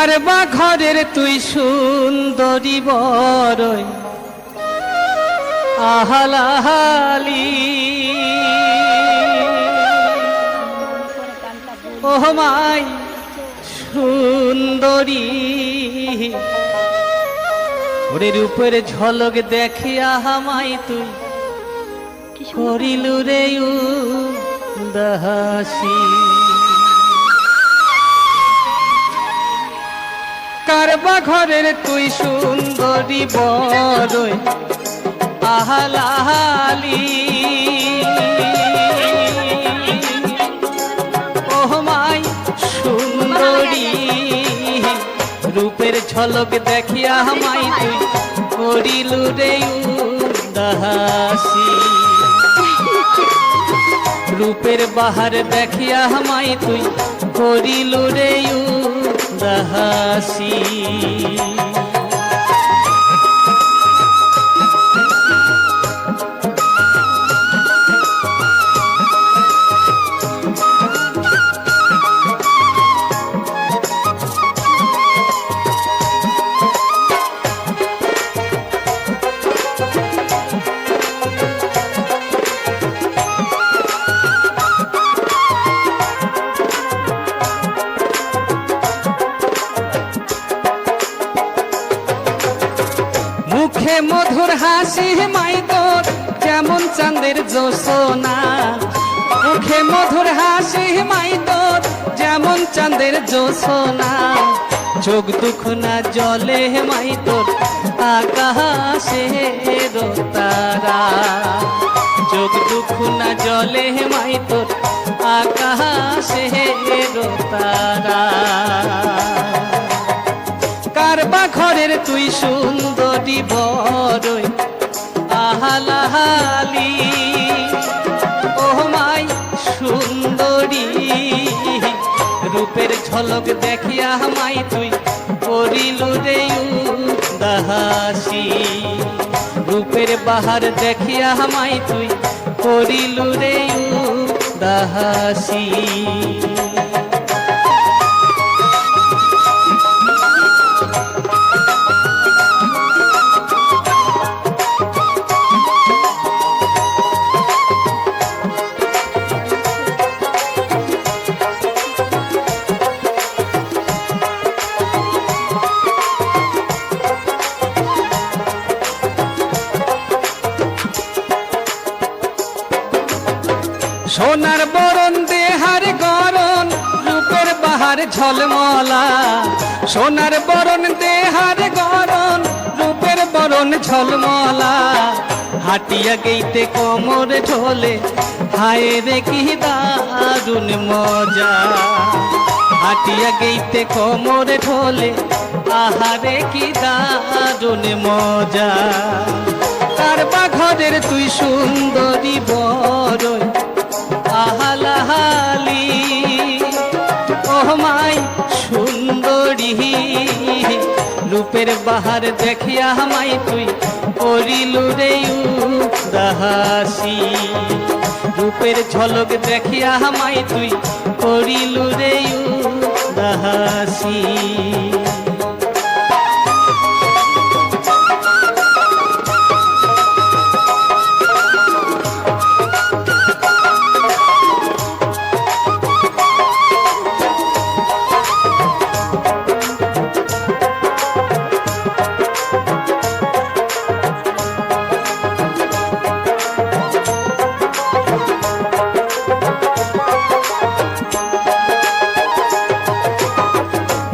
কারবা ঘরের তুই সুন্দরী বড়ই আহালাহালি ও মাই সুন্দরী ওরে রূপের ঝলক দেখিয়া হামাই তুই করিলু রে উদাসী কারবা ঘরের তুই সুন্দরী বড়ই আহালাহালি ও মাই সুন্দরী রূপের ঝলক দেখিয়া হামাই তুই করিলু রে উদাসী রূপের বাহার দেখিয়া হামাই তুই করিলু রে উদাসী মুখে মধুর হাসি মাই তোর যেমন চাঁদের জোছনা মুখে মধুর হাসি মাই তোর যেমন চাঁদের জোছনা চোখ দুঃখ না জলে মাই তোর আকাশে তারা চোখ দুঃখ না জলে মাই তোর আকাশে তারা কারবা ঘরের তুই সুন্দরী বড়ই আহালাহালি ও মাই সুন্দরী রূপের ঝলক দেখিয়া হামাই তুই করিলু রে উদাসী রূপের বাহার দেখিয়া হামাই তুই করিলু রে উদাসী সোনার বরণ দেহার গরণ রূপের বাহার ঝলমলা সোনার বরণ দেহার গরণ রূপের বরণ ঝলমলা হাটিয়া গেইতে কোমর ঢোলে হায় রে কি দারুণ মজা হাটিয়া গেইতে কোমর ঢোলে আহারে কি দারুণ মজা কারবা ঘরের তুই সুন্দরী বড়ই আহালাহালি ও মাই সুন্দরী রূপের বাহার দেখিয়া হামাই তুই করিলু রে উদাসী রূপের ঝলক দেখিয়া হামাই তুই করিলু রে উদাসী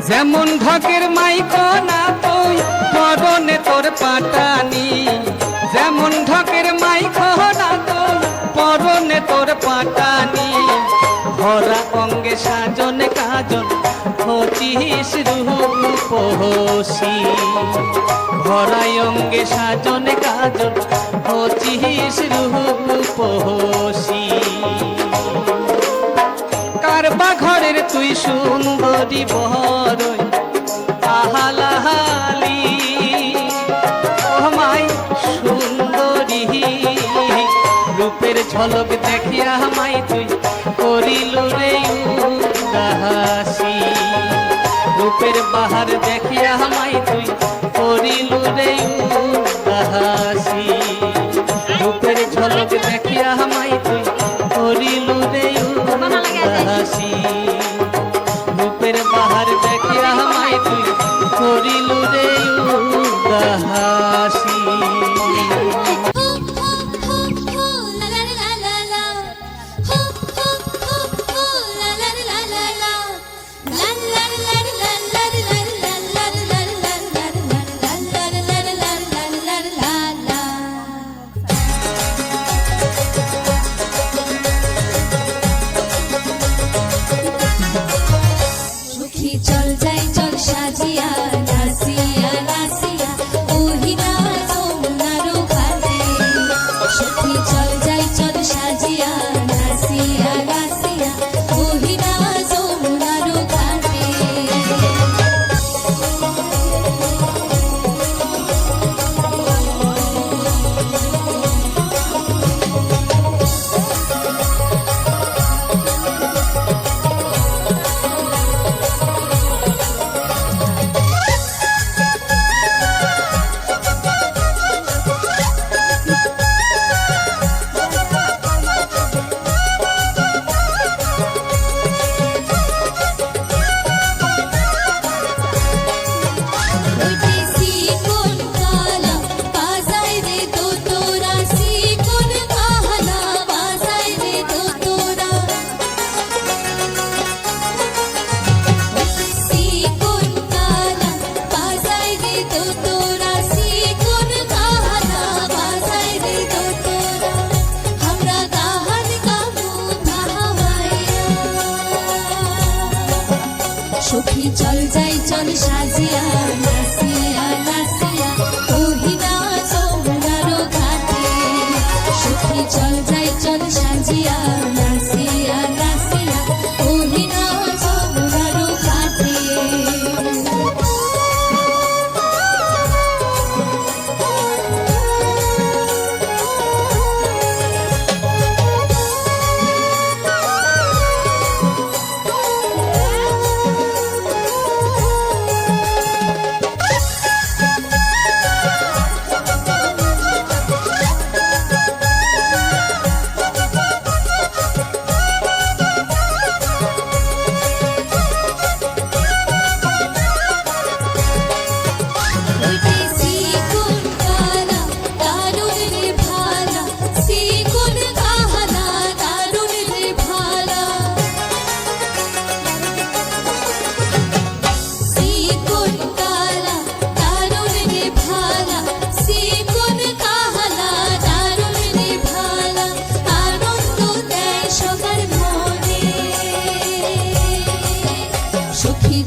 যেমন ঢকের মাইকো না তুই পরনে তোর পাটানি যেমন ঢকের মাইকো না তুই পরনে তোর পাটানি ভরা অঙ্গে সাজন কাজন হচিস রূপসী ভরা অঙ্গে সাজন কাজন হচিস রূপসী কারবা ঘরের তুই সুন্দরী বড়ই আহালাহালি ও মাই সুন্দরী রূপের ঝলক দেখিয়া হামাই তুই করিলু রে উদাসী রূপের বাহার দেখিয়া আমায় তুই করিলু রে উদাসী রূপের ঝলক দেখিয়া আমায় তুই করিলু রে উদাসী রূপের বাহার দেখিয়া আমায় তুই করিলু রে উদাসী চল যাই চল সাজিয়া নাসিয়া নাসিয়া ওহিনা যমুনার ঘাটে সখী চল যাই চল সাজিয়া নাসিয়া নাসিয়া ওহিনা যমুনার ঘাটে সখী চল যাই চল সাজিয়া নাসিয়া নাসিয়া ওহিনা যমুনার ঘাটে সখী চল যাই চল সাজিয়া নাসিয়া নাসিয়া ওহিনা যমুনার ঘাটে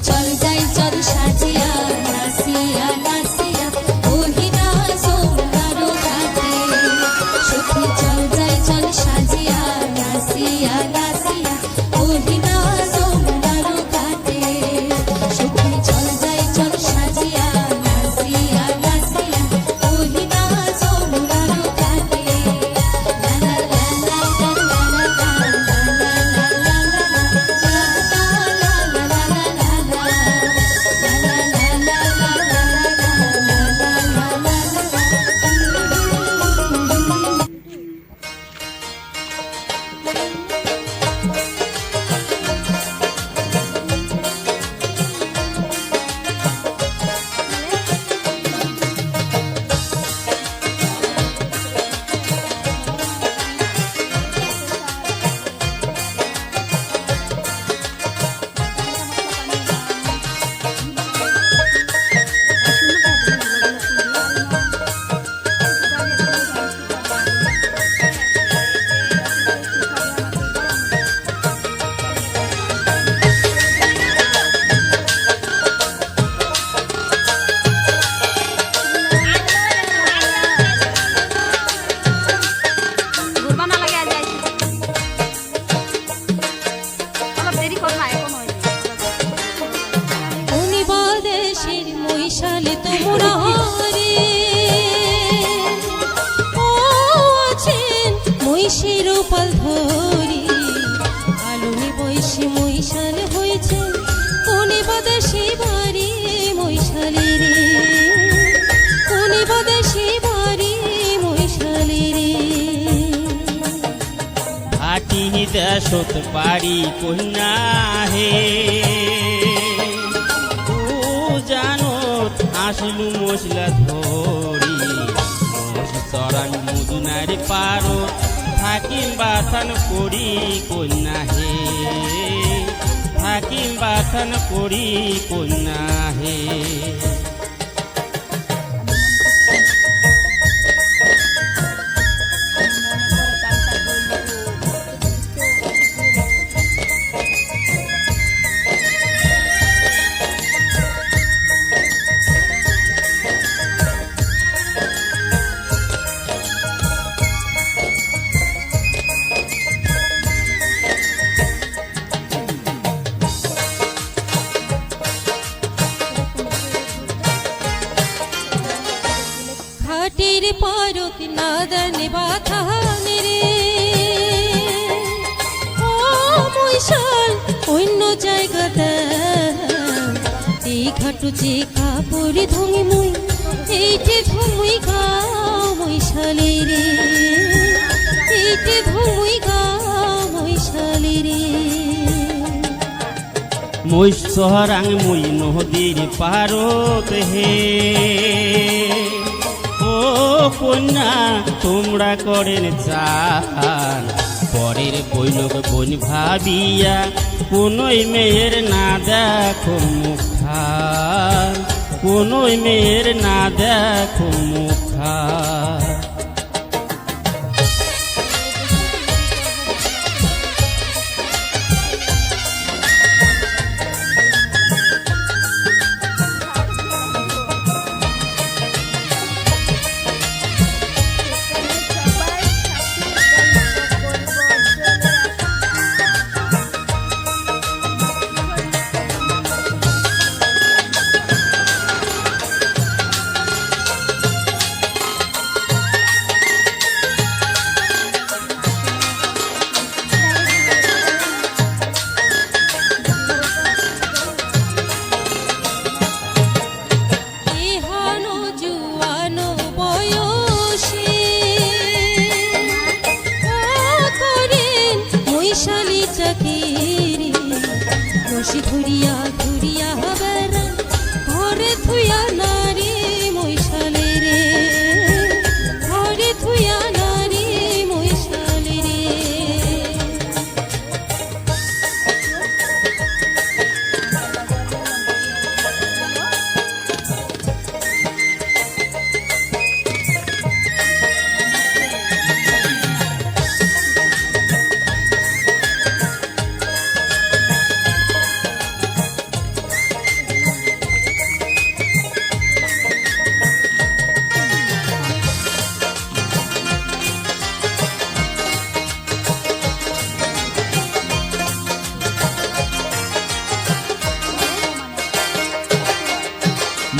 চল যাই চল সাজিয়া নাসিয়া নাসিয়া ওহিনা যমুনার ঘাটে সখী চল যাই চল সাজিয়া নাসিয়া নাসিয়া ওহিনা যমুনার ঘাটে সখী চল যাই চল সাজিয়া নাসিয়া নাসিয়া ওহিনা যমুনার ঘাটে লা লা লা লা লা লা বৈশালে তোমরা রে ও আছেন মহিষের পাল ধরি আলুনি বৈশি মহিষাল হয়েছে কোনে বাদাসী বাড়ি শেষত পারি কন্যা হে ও জানত আসলু মশলা ধরি মশ চরান মুদুনার পারো থাকিম বাথান করি কন্যা হে থাকিম বাথান করি কন্যা হে ঘাটের পারক নাদান বাথান রে ও মৈশাল অন্য জায়গাতে এই ঘাটু যে কাপড় ধুমি মুই এইটে ধুমুই গা মৈশালে রে এইটে ধুমুই গা মৈশালে রে মই সহরাং মই নদীর পারত হে ও কন্যা তোমরা করেন চান পরের বৈলক বন ভাবিয়া কোনই মেয়ের না দেখো মুখান কোনই মেয়ের না দেখো মুখান এহানো জুয়ানো বয়সে করেন মৈশালি চাকিরি রশি ধরিয়া ধরিয়া বেড়ান ঘরে থুয়া নারী মৈশালে রে ঘরে থুয়া নারী মৈশালে রে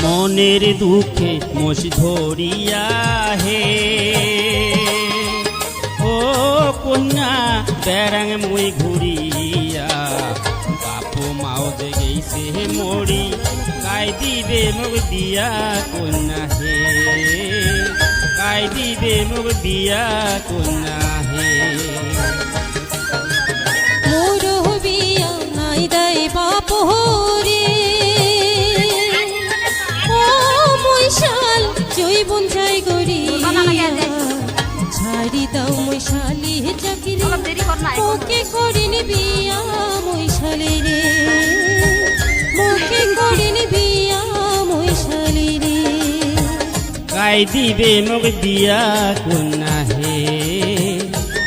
মনের দুঃখে মোষ ধরিয়া হে ও কন্যা বেড়াং মুই ঘুরিয়া বাপু মাও যে গেছে মরি কাই দিবে মোক বিয়া কন্যা হে কাই দিবে মোক বিয়া কন্যা হে মোর বিয়া নাই দাই বাপ রে ও মৈশাল জৈবন যাই গরিয়া ছাড়ি দাও মৈশালি চাকরি মোকে করিন বিয়া মৈশালে রে মোকে করিন বিয়া মৈশালে রে কাই দিবে মোক বিয়া কন্যা হে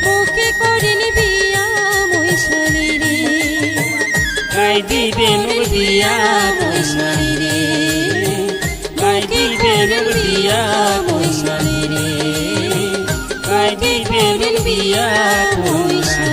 মোকে করিন বিয়া মৈশালে রে কাই দিবে মোক বিয়া মৈশালে রে কাই দিবে মোক বিয়া কন্যা হে কাই দিবে মোক বিয়া কন্যা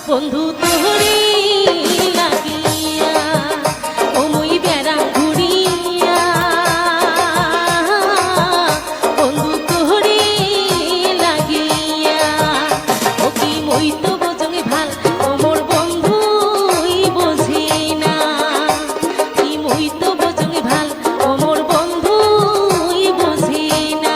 বন্ধু তোরে লাগিয়া ও মুই বেড়া ঘুরিয়া বন্ধু তোরে লাগিয়া ও কি মই তো বোঝে ভাল ও মোর বন্ধুই বোঝে না কি মই তো বোঝে ভাল ও মোর বন্ধুই বোঝে না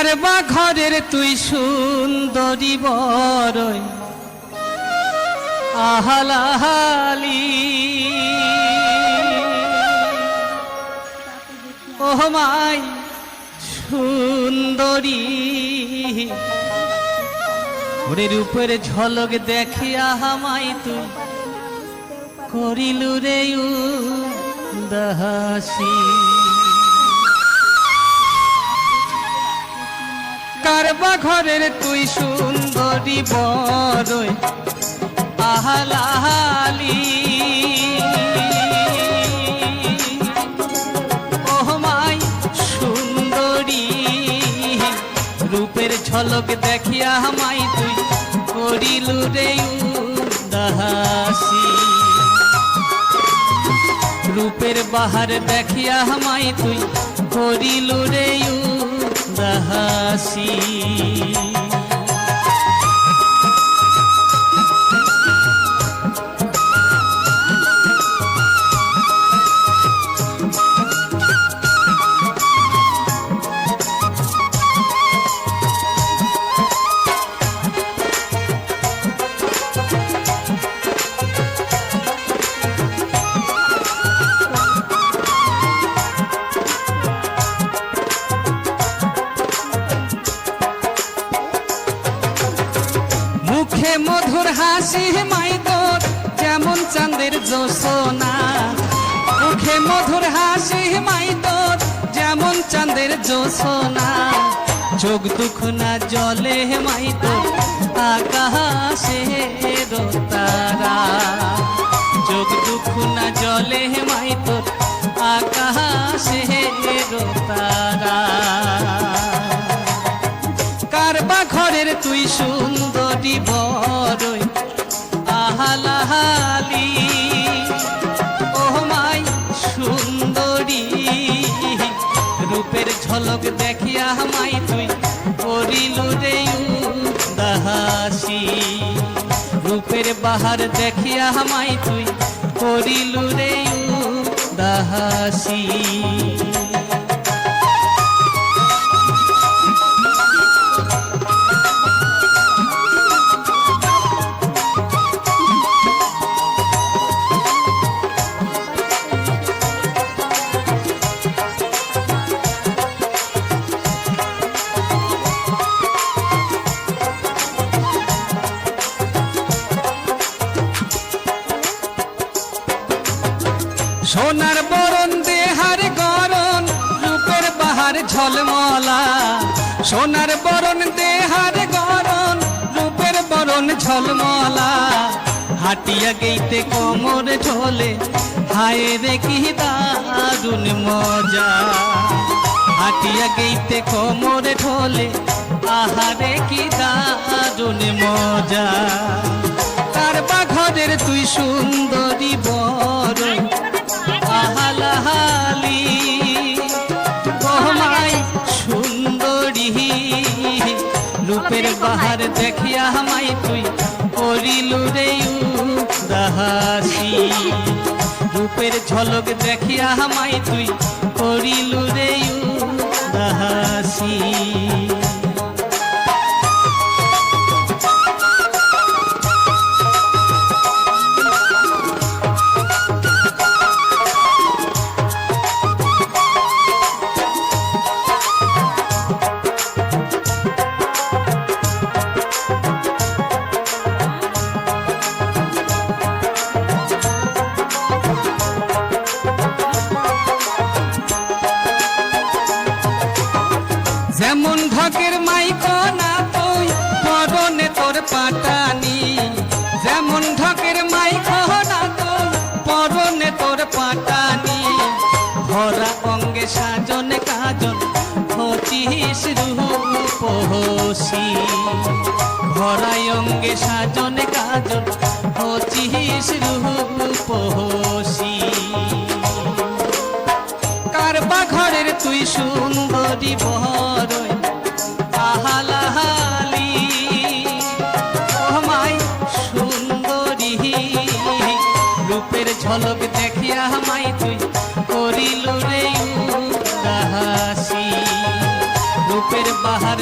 কারবা ঘরের তুই সুন্দরী বরই আহালাহালি ও মাই সুন্দরী ওরে রূপের ঝলক দেখিয়া হামাই তুই করিলু রে উদাসী কারবা ঘরের তুই সুন্দরী বরই আহালাহালি ও মাই সুন্দরী রূপের ঝলক দেখিয়া হামাই তুই করিলু রে উদাসী রূপের বাহার দেখিয়া হামাই তুই করিলু রে উদাসী মুখে মধুর হাসি মাই তোর যেমন চাঁদের জোছনা মুখে মধুর হাসি মাই তোর যেমন চাঁদের জোছনা চোখ দুখনা জলে মাই তোর আকাশে তারা চোখ দুখনা জলে মাই তোর আকাশে তারা কারবা ঘরের তুই সুন্দরী বরই আহালাহালি ও মাই সুন্দরী রূপের ঝলক দেখিয়া হামাই তুই করিলু রে উদাসী রূপের বাহার দেখিয়া হামাই তুই করিলু রে উদাসী সোনার বরণ দেহার গরণ রূপের বাহার ঝলমলা সোনার বরণ দেহার গরণ রূপের বরণ ঝলমলা হাটিয়া গেইতে কোমর ঝোলে হায় রে কি দারুণ মজা হাটিয়া গেইতে কোমর ঝোলে আহারে কি দারুণ মজা কারবা ঘরের তুই সুন্দরী বরই আহালাহালি ও মাই সুন্দরী রূপের বাহার দেখিয়া হামাই তুই করিলু রে উদাসী রূপের ঝলক দেখিয়া হামাই তুই করিলু রে উদাসী যেমন ঢকের মাইকনা তুই পরনে তোর পাটানি যেমন ঢকের মাইকনা তুই পরনে তোর পাটানি ভরা অঙ্গে সাজন কাজন হতিস রূপসী ভরা অঙ্গে সাজন কাজন হতিস রূপসী কারবা ঘরের তুই সুন্দরী বরই আহালাহালি ও মাই সুন্দরী রূপের ঝলক দেখিয়া হামাই তুই করিলু রে উদাসী রূপের বাহার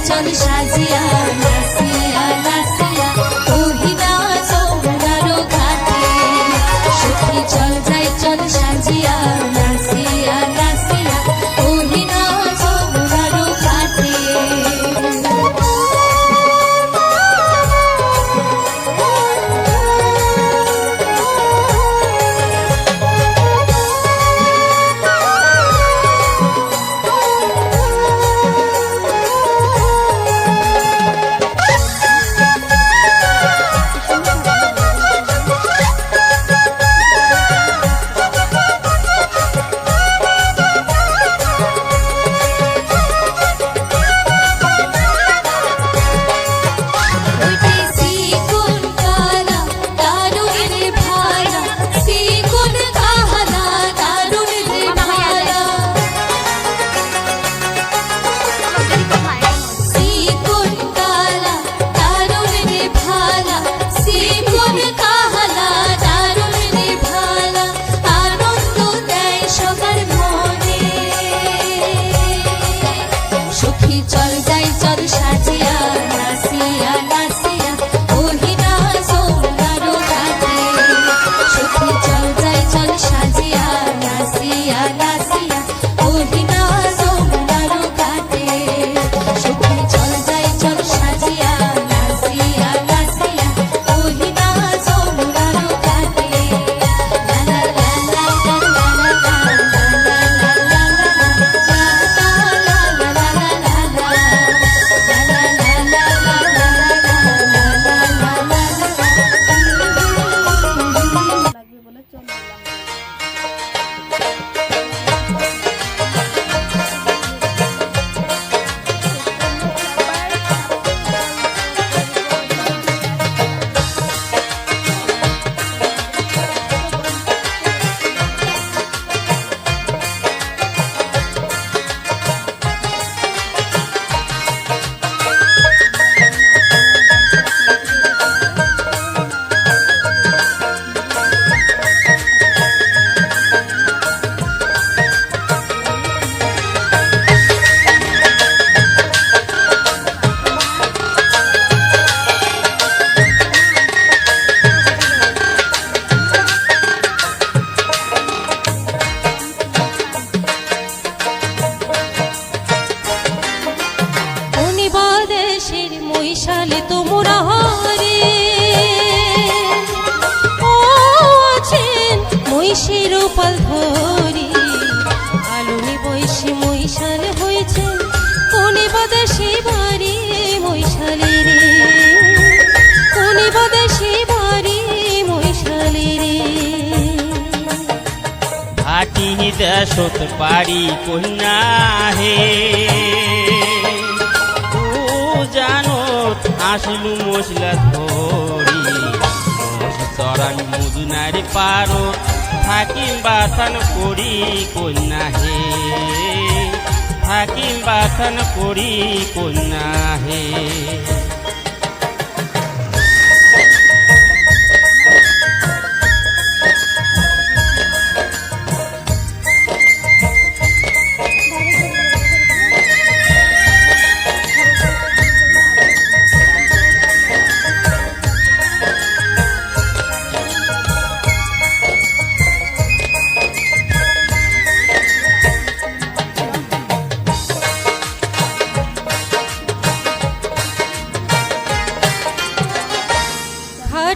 চল সাজিয়া নাসিয়া নাসিয়া ওহিনা যমুনার ঘাটে সখী চল যাই চল সাজিয়া নাসিয়া নাসিয়া ওহিনা যমুনার ঘাটে মৈশালে তোমরা হারে ও আছেন মৈশের পাল ধরি আলুনি বৈশি মৈশাল হয়েছে কোনে বাদাসে বাড়ি মৈশালে রে কোনে বাদাসে বাড়ি মৈশালে রে ভাটি দেশত পারি কন্যা হে আসলু মশলা ধরি চরান মুদুনার পারো থাকিম বাথান করি কন্যা হে থাকিম বাথান করি কন্যা হে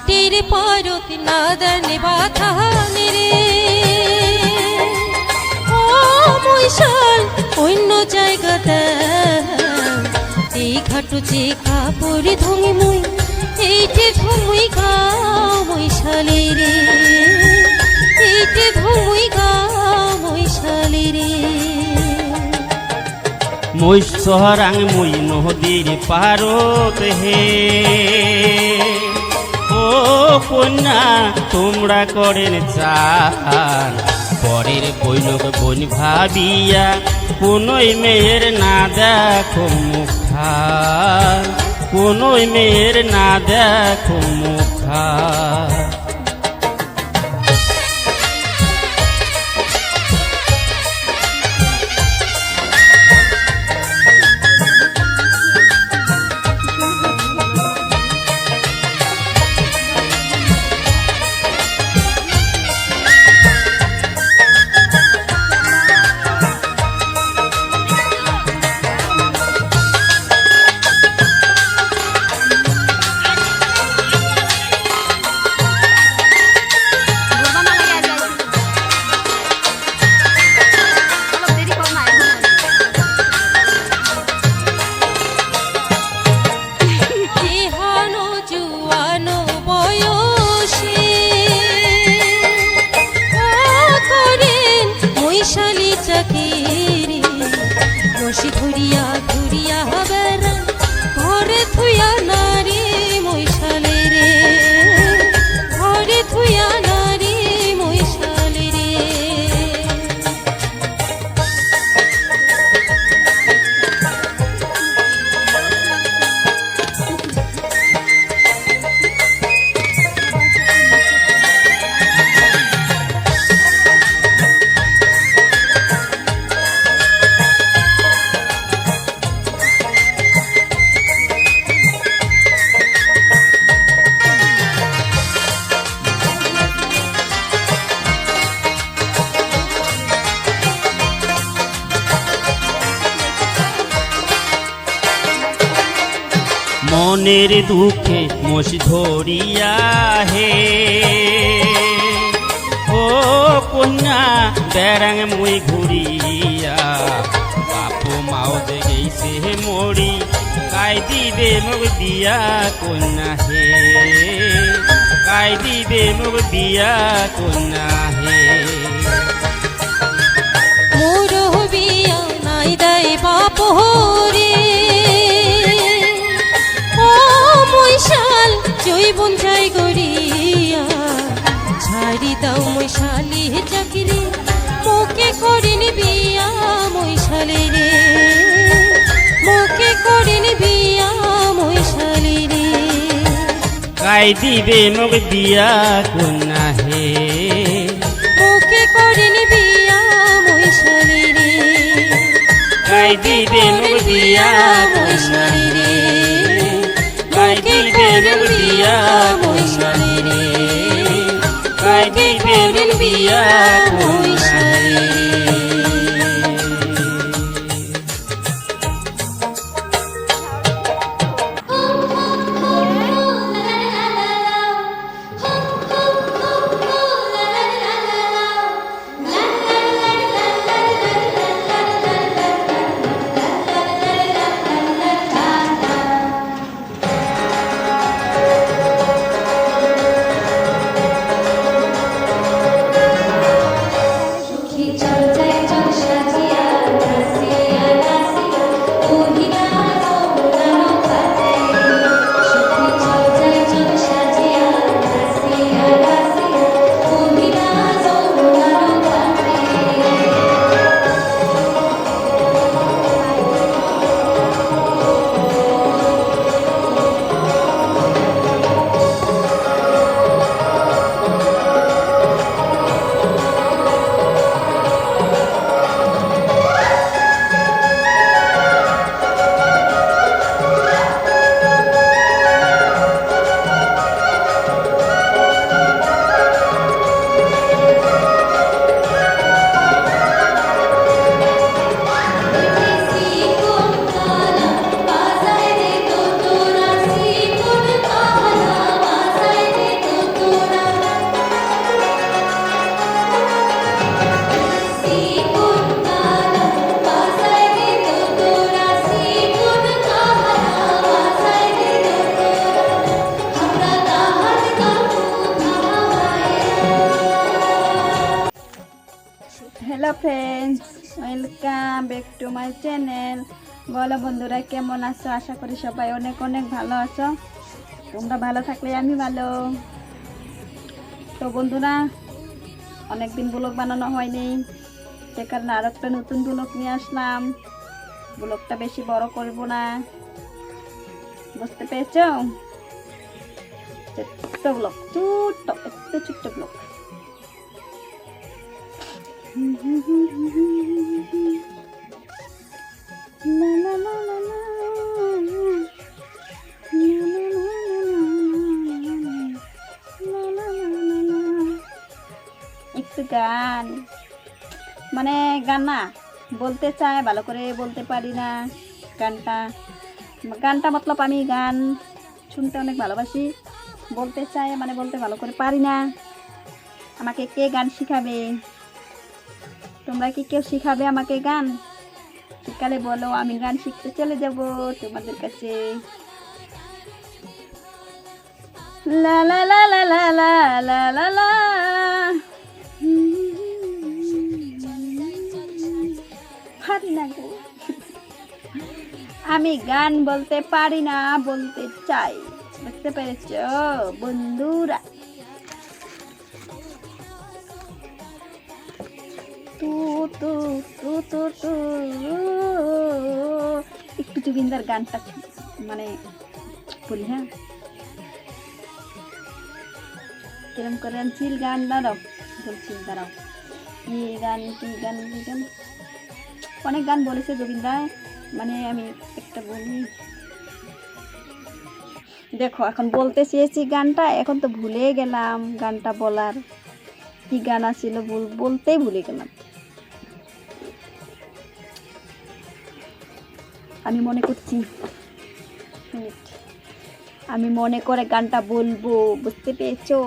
ঘাটের পারত নাদান বাথান রে ও মৈশাল অন্য জায়গাতে এই ঘাটু যে কাপড় ধুমি মুই এইটে ধুমুই গা মৈশালে রে এইটে ধুমুই গা মৈশালে রে মই সহরাং মই নদীর পারত হে ও কন্যা তোমরা করেন চান পরের বৈনক বন ভাবিয়া কোনোই মেয়ের না দেখো মুখা কোনোই মেয়ের না দেখো মুখা মনের দুঃখে মোষ ধরিয়া হে ও কন্যা বেড়াং মই ঘুরিয়া বাপু মাও দেখেছে মরি কাই দিবে মোক বিয়া কন্যা হে কাই দিবে মোক বিয়া কন্যা হে মোর বিয়া নাই দাই বাপ রে ও মৈশাল জৈবন যাই গড়িয়া ছাড়ি দাও মৈশালি চাকরি মোকে করিন বিয়া মৈশালি রে মোকে করিন বিয়া মৈশালি রে কাই দিবে মোক বিয়া কন্যা হে মোকে করিন বিয়া মৈশালি রে কাই দিবে মোক বিয়া মৈশালি রে কাই দিবে মোক বিয়া মৈশালি রে কাই দিবে মোক বিয়া মৈশালি রে hello friends, welcome back to my channel. বলো বন্ধুরা, কেমন আছো? আশা করি সবাই অনেক অনেক ভালো আছো। তোমরা ভালো থাকলে আমি ভালো। তো বন্ধুরা, অনেকদিন ব্লগ বানানো হয়নি, সে কারণে আর একটা নতুন ব্লগ নিয়ে আসলাম। ব্লগটা বেশি বড় করব না, বুঝতে পেরেছো? ছোট্ট ব্লগ, ছোট্ট ব্লগ। একটু গান, মানে গান না বলতে চাই, ভালো করে বলতে পারি না। গানটা মতলব আমি গান শুনতে অনেক ভালোবাসি, বলতে চাই মানে বলতে ভালো করে পারি না। আমাকে কে গান শিখাবে? তোমরা কি কেউ শিখাবে আমাকে গান? শিখালে বলো, আমি গান শিখতে চলে যাব তোমাদের কাছে। লা লা লা লা লা লা লা লা লা। পারি না গো, আমি গান বলতে পারি না, বলতে চাই। বুঝতে পেরেছ বন্ধুরা? একটু জুবিনদার গানটা মানে বলি, হ্যাঁ কিরম করে চিল গান দাঁড়াও, বলছি দাঁড়াও। কি গান অনেক গান বলেছে জুবিনদা, মানে আমি একটা বলি। দেখো, এখন বলতে চেয়েছি গানটা, এখন তো ভুলে গেলাম গানটা বলার। কি গান ছিল বলতেই ভুলে গেলাম। আমি মনে করছি, আমি মনে করে গানটা বলবো, বুঝতে পেরেছো?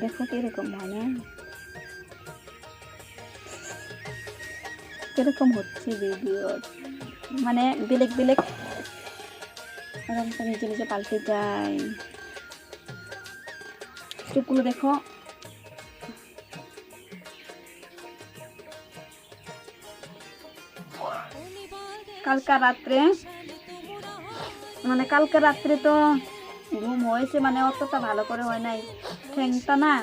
দেখো কিরকম মানে কিরকম হচ্ছে ভিডিও, মানে বেলেগ বেলেগ নিজে নিজে পাল্টে যায়। চুপগুলো দেখো, কালকে রাত্রে তো ঘুম হয়েছে, মানে অতটা ভালো করে হয় নাই। ঠ্যাংটা না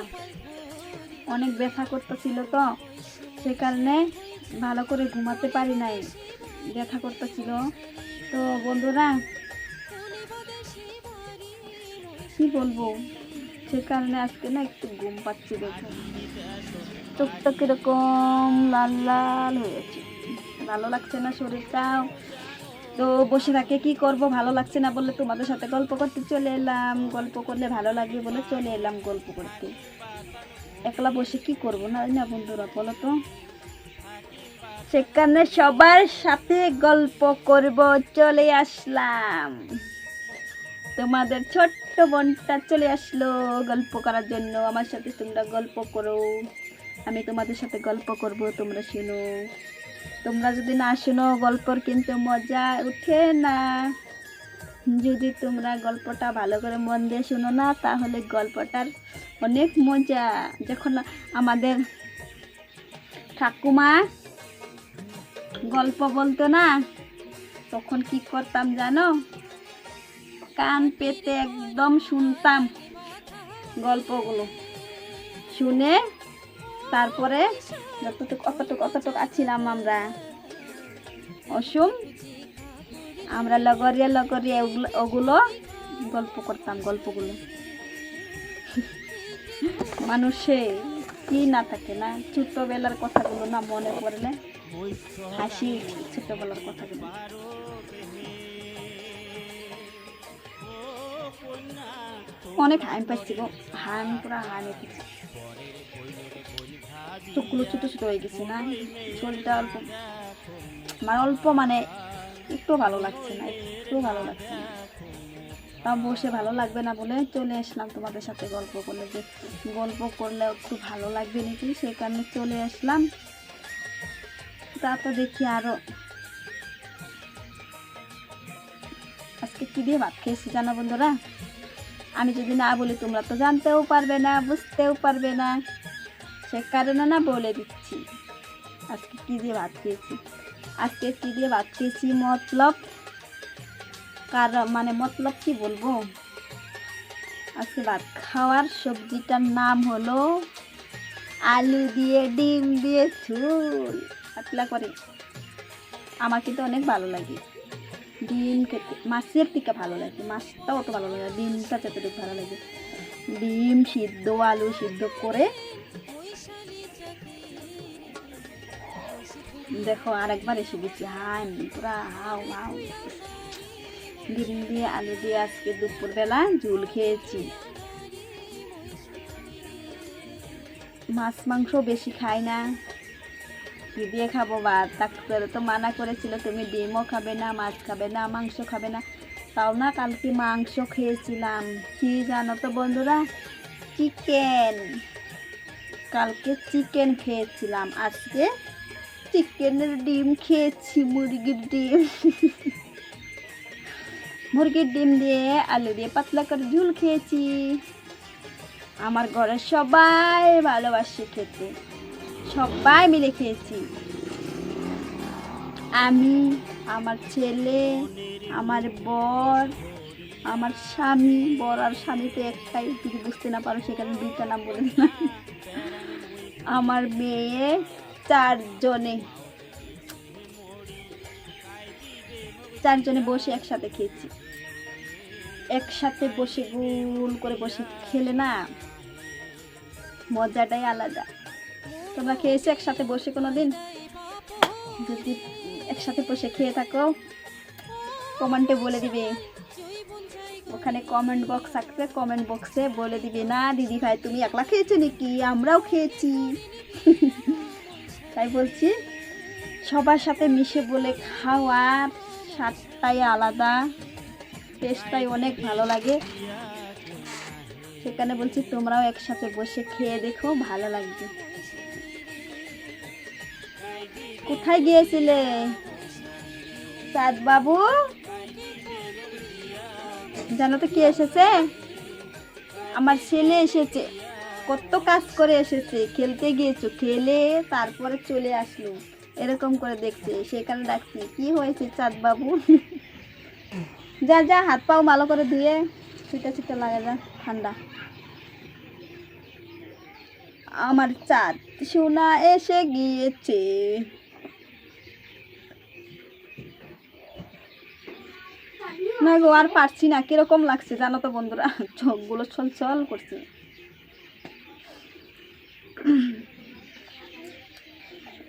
অনেক ব্যথা করতেছিল, তো সে কারণে ভালো করে ঘুমাতে পারি নাই, ব্যথা করতেছিল। তো বন্ধুরা কি বলবো, সে কারণে আজকে না একটু ঘুম পাচ্ছি। দেখো চোখটা কিরকম লাল লাল হয়েছে, ভালো লাগছে না শরীরটাও। তো বসে থাকে কি করব, ভালো লাগছে না বলে তোমাদের সাথে গল্প করতে চলে এলাম। গল্প করলে ভালো লাগবে বলে চলে এলাম গল্প করতে। একলা বসে কি করব না না বন্ধুরা, বলো তো? সেখানে সবার সাথে গল্প করব চলে আসলাম। তোমাদের ছোট্ট বোনটা চলে আসলো গল্প করার জন্য। আমার সাথে তোমরা গল্প করো, আমি তোমাদের সাথে গল্প করব, তোমরা শুনো। তোমরা যদি না শুনো গল্পর কিন্তু মজা উঠে না। যদি তোমরা গল্পটা ভালো করে মন দিয়ে শুনো না, তাহলে গল্পটার অনেক মজা। যখন আমাদের ঠাকুমা গল্প বলতো না, তখন কি করতাম জানো? কান পেতে একদম শুনতাম গল্পগুলো, শুনে তারপরে অতটুক আছিলাম আমরা অসুম, আমরা লগরিয়া ওগুলো গল্প করতাম। গল্পগুলো মানুষে কি না থাকে না, ছোটবেলার কথাগুলো না মনে পড়লে হাসি উঠে। ছোটবেলার কথাগুলো অনেক হাইম পাচ্ছি গো, পুরা হাইম এসেছি। চোখগুলো ছোট ছোট হয়ে গেছে না, শরীরটা অল্প মানে একটু ভালো লাগছে না, একটু ভালো লাগছে না। তাও বসে ভালো লাগবে না বলে চলে আসলাম তোমাদের সাথে গল্প করলে, যে গল্প করলে একটু ভালো লাগবে নাকি, সেই কারণে চলে আসলাম। তা তো দেখি আরো আজকে কি দিয়ে ভাত খেয়েছি জানো বন্ধুরা? আমি যদি না বলি তোমরা তো জানতেও পারবে না, বুঝতেও পারবে না, সে কারণে না বলে দিচ্ছি আজকে কি দিয়ে ভাত খেয়েছি। আজকে কি দিয়ে ভাত খেয়েছি মতলব মানে মতলব কি বলবো, আজকে ভাত খাওয়ার সবজিটার নাম হলো আলু দিয়ে ডিম দিয়ে ঝোল পাতলা করে। আমার কিন্তু অনেক ভালো লাগে ডিম খেতে, মাছের থেকে ভালো লাগে, মাছটাও অত ভালো লাগে, ডিমটা যতটুকু ভালো লাগে। ডিম সিদ্ধ, আলু সিদ্ধ করে দেখো আরেকবার এসে গেছি, হাই পুরা হাও হাও। ডিম দিয়ে আলু দিয়ে আজকে দুপুরবেলা ঝোল খেয়েছি। মাছ মাংস বেশি খাই না, কি দিয়ে খাবো ভাত? ডাক্তার তো মানা করেছিল তুমি ডিমও খাবে না, মাছ খাবে না, মাংস খাবে না। তাও না কালকে মাংস খেয়েছিলাম, কি জানো তো বন্ধুরা? চিকেন। কালকে চিকেন খেয়েছিলাম, আজকে চিকেনের ডিম খেয়েছি, মুরগির ডিম। মুরগির ডিম দিয়ে আলু দিয়ে পাতলা করে ঝোল খেয়েছি। আমার ঘরে সবাই ভালোবাসে খেতে, সবাই মিলে খেয়েছি। আমি, আমার ছেলে, আমার বর, আমার স্বামী। বর আর স্বামী তো একটাই, যদি বুঝতে না পারো সেখানে দুইটা নাম বলে দিলাম। আমার মেয়ে, চারজনে বসে একসাথে খেয়েছি। একসাথে বসে গোল করে বসে খেলে না মজাটাই আলাদা। তোমরা খেয়েছো একসাথে বসে কোনোদিন? যদি একসাথে বসে খেয়ে থাকো কমেন্টে বলে দিবে। ওখানে কমেন্ট বক্স থাকবে, কমেন্ট বক্সে বলে দিবে, না দিদি ভাই তুমি একলা খেয়েছো নাকি, আমরাও খেয়েছি। তাই বলছি সবার সাথে মিশে বলে খাওয়ার স্বাদটাই আলাদা, টেস্টটাই অনেক ভালো লাগে। সেখানে বলছি তোমরাও একসাথে বসে খেয়ে দেখো, ভালো লাগবে। কোথায় গিয়েছিলে চাঁদ বাবু? জানো তো কে এসেছে? আমার ছেলে এসেছে, কত কাজ করে এসেছে। খেলতে গিয়েছো, খেলে তারপরে চলে আসলো, এরকম করে দেখছে, সেখানে ডাকছি কি হয়েছে চাঁদ বাবু? যা যা হাত পাও ভালো করে ধুয়ে ছুটে ছুটে লাগে, যা ঠান্ডা। আমার চাঁদ সোনা এসে গিয়েছে। না গো আর পারছি না, কিরকম লাগছে জানো তো বন্ধুরা, চোখগুলো ছল ছল করছে।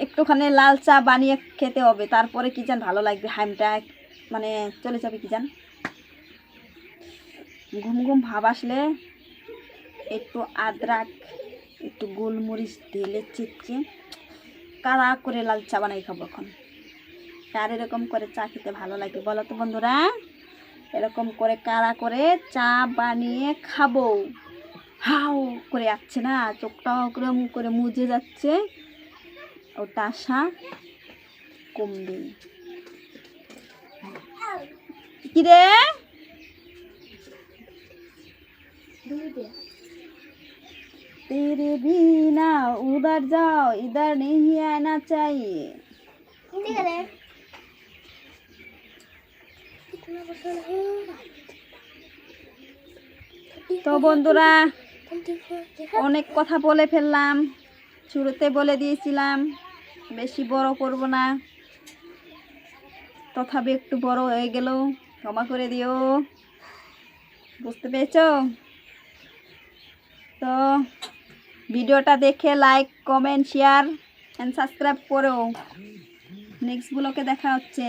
একটুখানি লাল চা বানিয়ে খেতে হবে, তারপরে কি জান ভালো লাগবে, হাইমটা মানে চলে যাবে কি জান। ঘুম ঘুম ভাব আসলে একটু আদরাক, একটু গোলমরিচ ঢেলে চিপকে কারা করে লাল চা বানাই খাবো এখন। কার এরকম করে চা খেতে ভালো লাগে বলো তো বন্ধুরা? এরকম করে কারা করে চা বানিয়ে খাবো। হাও করে যাচ্ছে না, চোখটা ওরকম করে মুজে যাচ্ছে, ওটা আশা কমবে। কিরে तेरे बिना उधर जाओ इधर नहीं आना चाहिए। তো বন্ধুরা অনেক কথা বলে ফেললাম, শুরুতে বলে দিয়েছিলাম বেশি বড় করব না, তথাপি একটু বড় হয়ে গেল, ক্ষমা করে দিও, বুঝতে পেরেছো? তো ভিডিওটা দেখে like comment share and subscribe করো। নেক্সট ব্লগে দেখা হচ্ছে।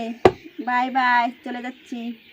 বাই বাই, চলে যাচ্ছি।